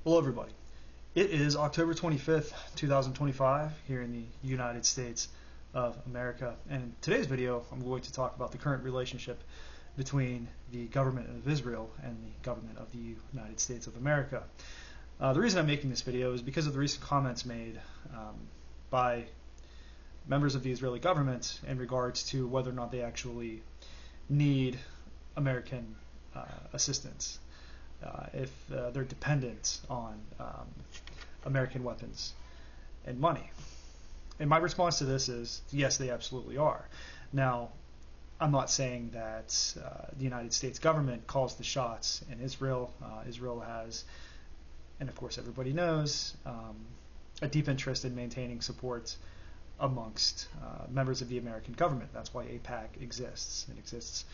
Hello, everybody. It is October 25th, 2025, here in the United States of America. And in today's video, I'm going to talk about the current relationship between the government of Israel and the government of the United States of America. The reason I'm making this video is because of the recent comments made by members of the Israeli government in regards to whether or not they actually need American assistance. If they're dependent on American weapons and money. And my response to this is, yes, they absolutely are. Now, I'm not saying that the United States government calls the shots in Israel. Israel has, and of course everybody knows, a deep interest in maintaining support amongst members of the American government. That's why AIPAC exists. It exists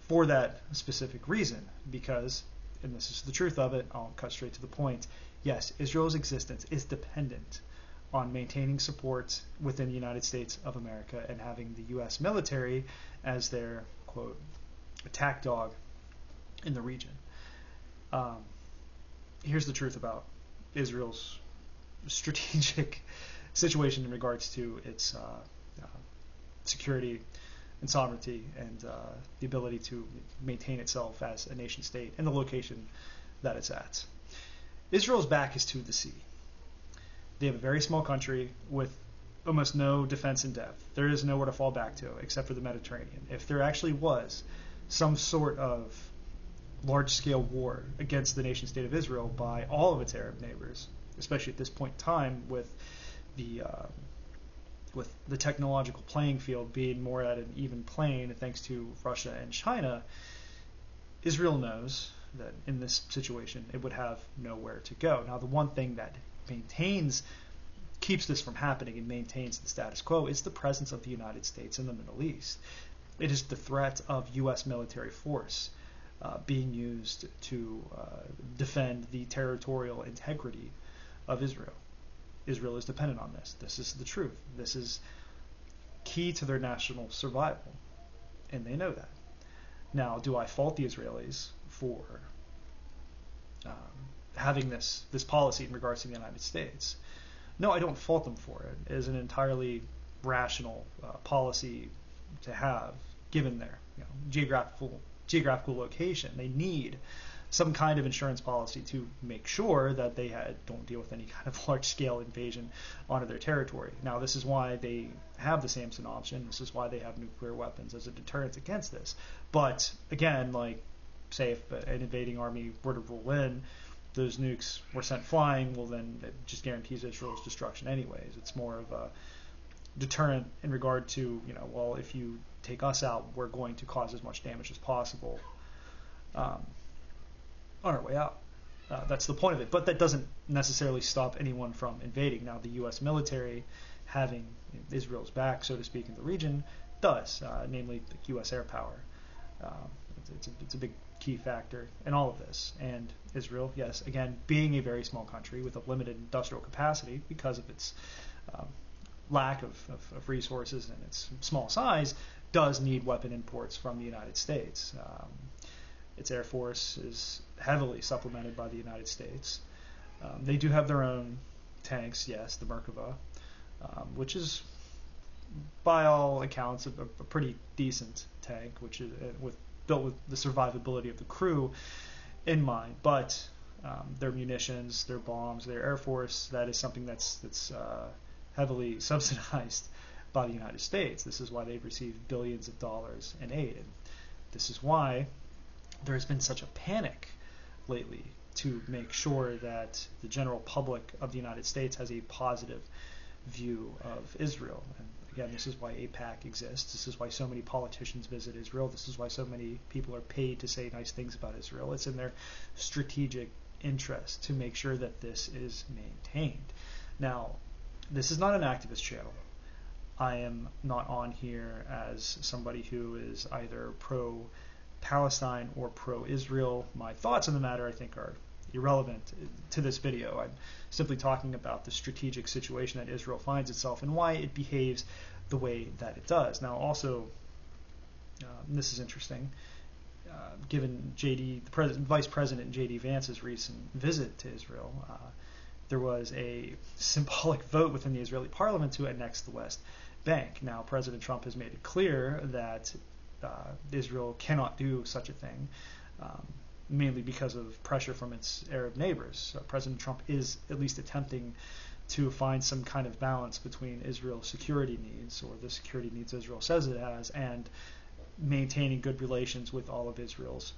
for that specific reason, because, and this is the truth of it, I'll cut straight to the point, yes, Israel's existence is dependent on maintaining support within the United States of America and having the U.S. military as their, quote, attack dog in the region. Here's the truth about Israel's strategic situation in regards to its security and sovereignty and the ability to maintain itself as a nation state in the location that it's at. Israel's back is to the sea. They have a very small country with almost no defense in depth. There is nowhere to fall back to except for the Mediterranean. If there actually was some sort of large-scale war against the nation state of Israel by all of its Arab neighbors, especially at this point in time with the technological playing field being more at an even plane thanks to Russia and China, Israel knows that in this situation it would have nowhere to go. Now, the one thing that keeps this from happening and maintains the status quo is the presence of the United States in the Middle East. It is the threat of U.S. military force being used to defend the territorial integrity of Israel. Israel is dependent on this. This is the truth. This is key to their national survival, and they know that. Now, do I fault the Israelis for having this policy in regards to the United States? No, I don't fault them for it. It is an entirely rational policy to have, given their geographical location. They need some kind of insurance policy to make sure that they don't deal with any kind of large-scale invasion onto their territory. Now, this is why they have the Samson option. This is why they have nuclear weapons as a deterrent against this. But again, like, say if an invading army were to roll in, those nukes were sent flying, well, then it just guarantees Israel's destruction anyways. It's more of a deterrent in regard to, well, if you take us out, we're going to cause as much damage as possible on our way out. That's the point of it. But that doesn't necessarily stop anyone from invading. Now, the U.S. military having Israel's back, so to speak, in the region does, namely the U.S. air power. It's a big key factor in all of this. And Israel, yes, again, being a very small country with a limited industrial capacity because of its lack of resources and its small size, does need weapon imports from the United States. Its air force is heavily supplemented by the United States. They do have their own tanks, yes, the Merkava, which is, by all accounts, a pretty decent tank, which is built with the survivability of the crew in mind. But their munitions, their bombs, their air force, that is something that's heavily subsidized by the United States. This is why they've received billions of dollars in aid. And this is why there has been such a panic lately to make sure that the general public of the United States has a positive view of Israel. And again, this is why AIPAC exists. This is why so many politicians visit Israel. This is why so many people are paid to say nice things about Israel. It's in their strategic interest to make sure that this is maintained. Now, this is not an activist channel. I am not on here as somebody who is either pro-Palestine or pro-Israel. My thoughts on the matter, I think, are irrelevant to this video. I'm simply talking about the strategic situation that Israel finds itself and why it behaves the way that it does. Now, also, this is interesting. given Vice President J.D. Vance's recent visit to Israel, there was a symbolic vote within the Israeli parliament to annex the West Bank. Now, President Trump has made it clear that Israel cannot do such a thing, mainly because of pressure from its Arab neighbors. So President Trump is at least attempting to find some kind of balance between Israel's security needs, or the security needs Israel says it has, and maintaining good relations with all of Israel's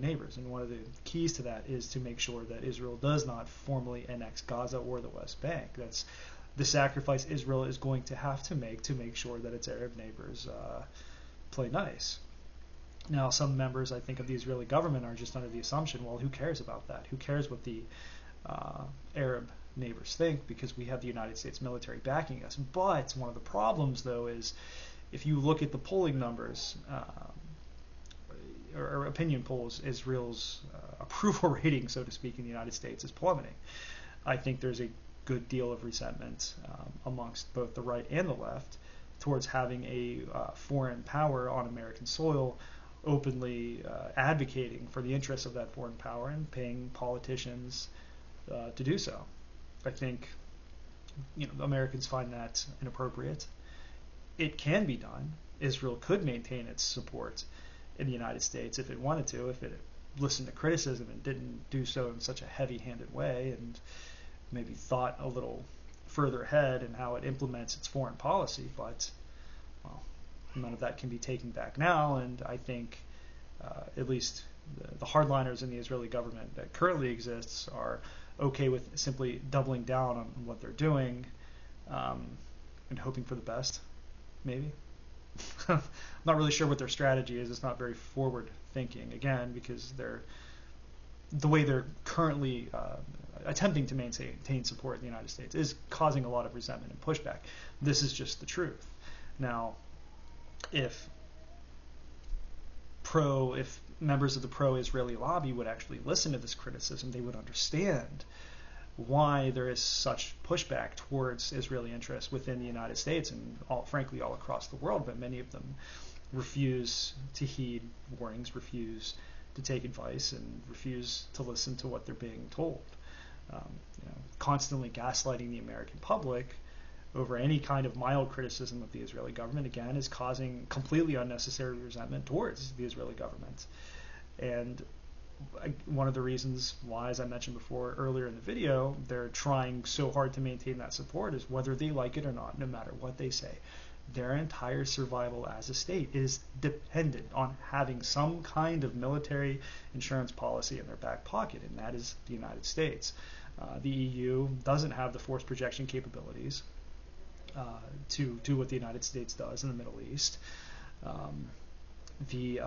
neighbors. And one of the keys to that is to make sure that Israel does not formally annex Gaza or the West Bank. That's the sacrifice Israel is going to have to make sure that its Arab neighbors play nice. Now, some members, I think, of the Israeli government are just under the assumption, well, who cares about that? Who cares what the Arab neighbors think, because we have the United States military backing us. But one of the problems, though, is if you look at the polling numbers, or opinion polls, Israel's approval rating, so to speak, in the United States is plummeting. I think there's a good deal of resentment amongst both the right and the left towards having a foreign power on American soil openly advocating for the interests of that foreign power and paying politicians to do so. I think Americans find that inappropriate. It can be done. Israel could maintain its support in the United States if it wanted to, if it listened to criticism and didn't do so in such a heavy-handed way, and maybe thought a little further ahead in how it implements its foreign policy. But, well, none of that can be taken back now, and I think at least the hardliners in the Israeli government that currently exists are okay with simply doubling down on what they're doing and hoping for the best, maybe. I'm not really sure what their strategy is. It's not very forward thinking, again, because the way they're currently attempting to maintain support in the United States is causing a lot of resentment and pushback. This is just the truth. Now, if members of the pro-Israeli lobby would actually listen to this criticism, they would understand why there is such pushback towards Israeli interests within the United States and, frankly, all across the world. But many of them refuse to heed warnings, refuse to take advice, and refuse to listen to what they're being told. Constantly gaslighting the American public over any kind of mild criticism of the Israeli government, again, is causing completely unnecessary resentment towards the Israeli government. And one of the reasons why, as I mentioned before earlier in the video, they're trying so hard to maintain that support is whether they like it or not, no matter what they say. Their entire survival as a state is dependent on having some kind of military insurance policy in their back pocket, and that is the United States. The EU doesn't have the force projection capabilities to do what the United States does in the Middle East. The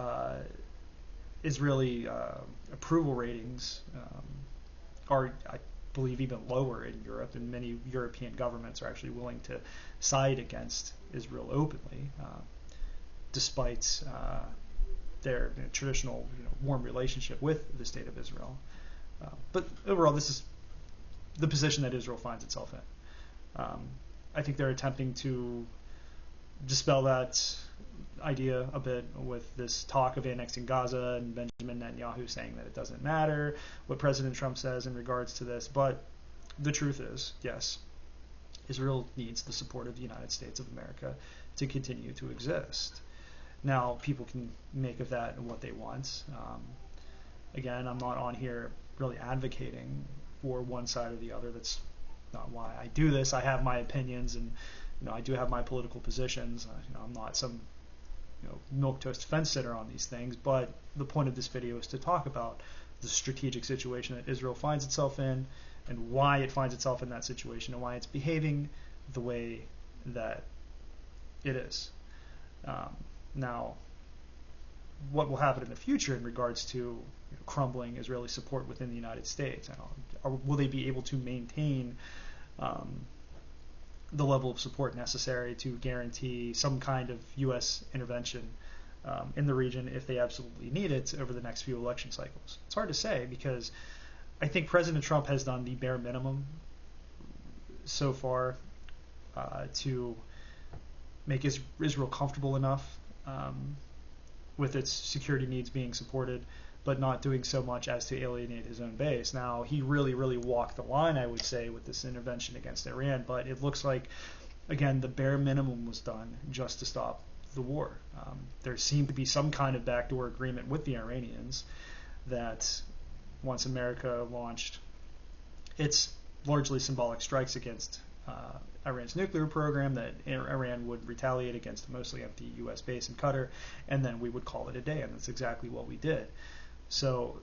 Israeli approval ratings are, I believe, even lower in Europe, and many European governments are actually willing to side against Israel openly, despite their traditional warm relationship with the State of Israel. But overall, this is the position that Israel finds itself in. I think they're attempting to dispel that idea a bit with this talk of annexing Gaza and Benjamin Netanyahu saying that it doesn't matter what President Trump says in regards to this. But the truth is, yes, Israel needs the support of the United States of America to continue to exist. Now, people can make of that what they want. Again, I'm not on here really advocating for one side or the other. That's not why I do this. I have my opinions, and I do have my political positions. I'm not some milquetoast fence sitter on these things, but the point of this video is to talk about the strategic situation that Israel finds itself in and why it finds itself in that situation and why it's behaving the way that it is. Now, what will happen in the future in regards to crumbling Israeli support within the United States? Will they be able to maintain the level of support necessary to guarantee some kind of U.S. intervention in the region if they absolutely need it over the next few election cycles? It's hard to say, because I think President Trump has done the bare minimum so far to make Israel comfortable enough with its security needs being supported, but not doing so much as to alienate his own base. Now, he really, really walked the line, I would say, with this intervention against Iran, but it looks like, again, the bare minimum was done just to stop the war. There seemed to be some kind of backdoor agreement with the Iranians that once America launched its largely symbolic strikes against Iran's nuclear program, that Iran would retaliate against a mostly empty U.S. base in Qatar, and then we would call it a day, and that's exactly what we did. So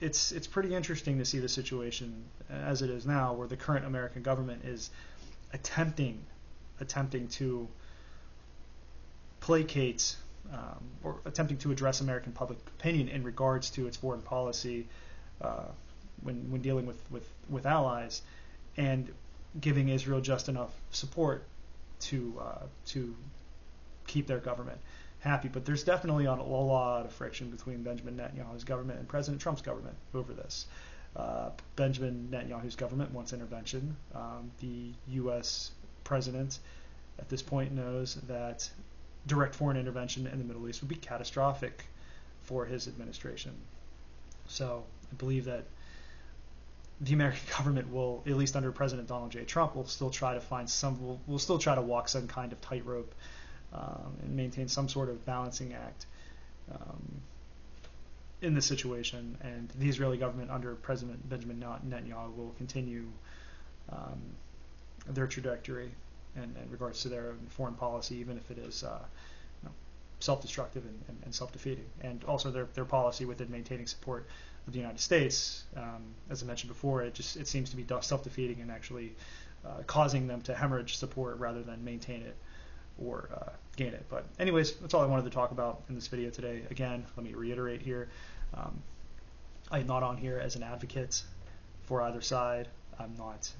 it's pretty interesting to see the situation as it is now, where the current American government is attempting to placate or attempting to address American public opinion in regards to its foreign policy when dealing with allies, and giving Israel just enough support to keep their government happy. But there's definitely a lot of friction between Benjamin Netanyahu's government and President Trump's government over this. Benjamin Netanyahu's government wants intervention. The U.S. president at this point knows that direct foreign intervention in the Middle East would be catastrophic for his administration. So I believe that the American government will, at least under President Donald J. Trump, will still try to walk some kind of tightrope and maintain some sort of balancing act in this situation. And the Israeli government under President Benjamin Netanyahu will continue their trajectory in regards to their foreign policy, even if it is self-destructive and self-defeating. And also their policy within maintaining support of the United States, as I mentioned before, it seems to be self-defeating and actually causing them to hemorrhage support rather than maintain it or gain it. But anyways, that's all I wanted to talk about in this video today. Again, let me reiterate here, I am not on here as an advocate for either side. I'm not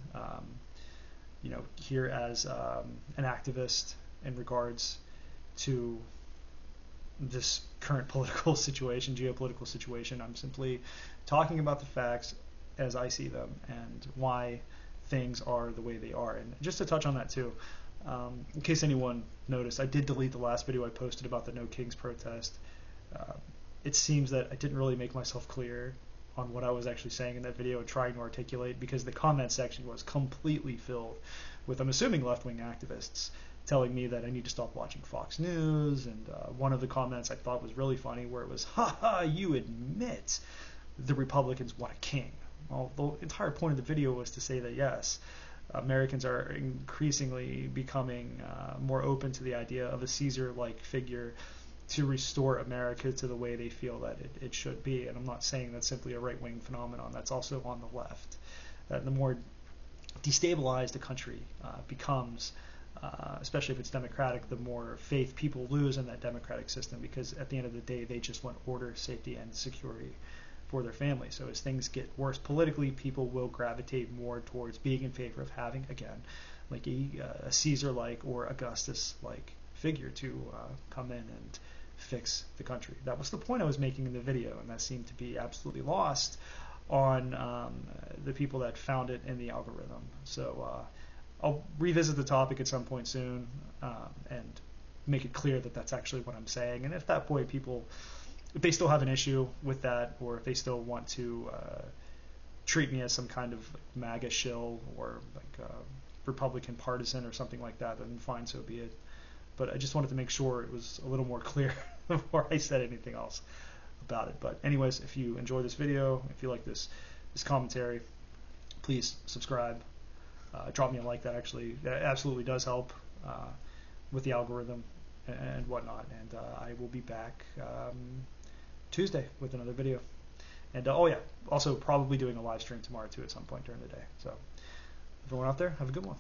here as an activist in regards to this current political situation, geopolitical situation. I'm simply talking about the facts as I see them and why things are the way they are. And just to touch on that too, in case anyone noticed, I did delete the last video I posted about the No Kings protest. It seems that I didn't really make myself clear on what I was actually saying in that video and trying to articulate, because the comment section was completely filled with, I'm assuming, left-wing activists telling me that I need to stop watching Fox News. And one of the comments I thought was really funny, where it was, "Ha, you admit the Republicans want a king." Well, the entire point of the video was to say that yes, Americans are increasingly becoming more open to the idea of a Caesar-like figure to restore America to the way they feel that it should be. And I'm not saying that's simply a right-wing phenomenon. That's also on the left. The more destabilized a country becomes, especially if it's democratic, the more faith people lose in that democratic system, because at the end of the day, they just want order, safety, and security for their family. So as things get worse politically, people will gravitate more towards being in favor of having, again, like a Caesar-like or Augustus-like figure to come in and fix the country. That was the point I was making in the video, and that seemed to be absolutely lost on the people that found it in the algorithm. So I'll revisit the topic at some point soon and make it clear that that's actually what I'm saying. And if that point if they still have an issue with that, or if they still want to treat me as some kind of MAGA shill or like a Republican partisan or something like that, then fine, so be it. But I just wanted to make sure it was a little more clear before I said anything else about it. But anyways, if you enjoy this video, if you like this commentary, please subscribe. Drop me a like. That absolutely does help with the algorithm and whatnot. And I will be back Tuesday with another video. And also probably doing a live stream tomorrow too at some point during the day. So everyone out there, have a good one.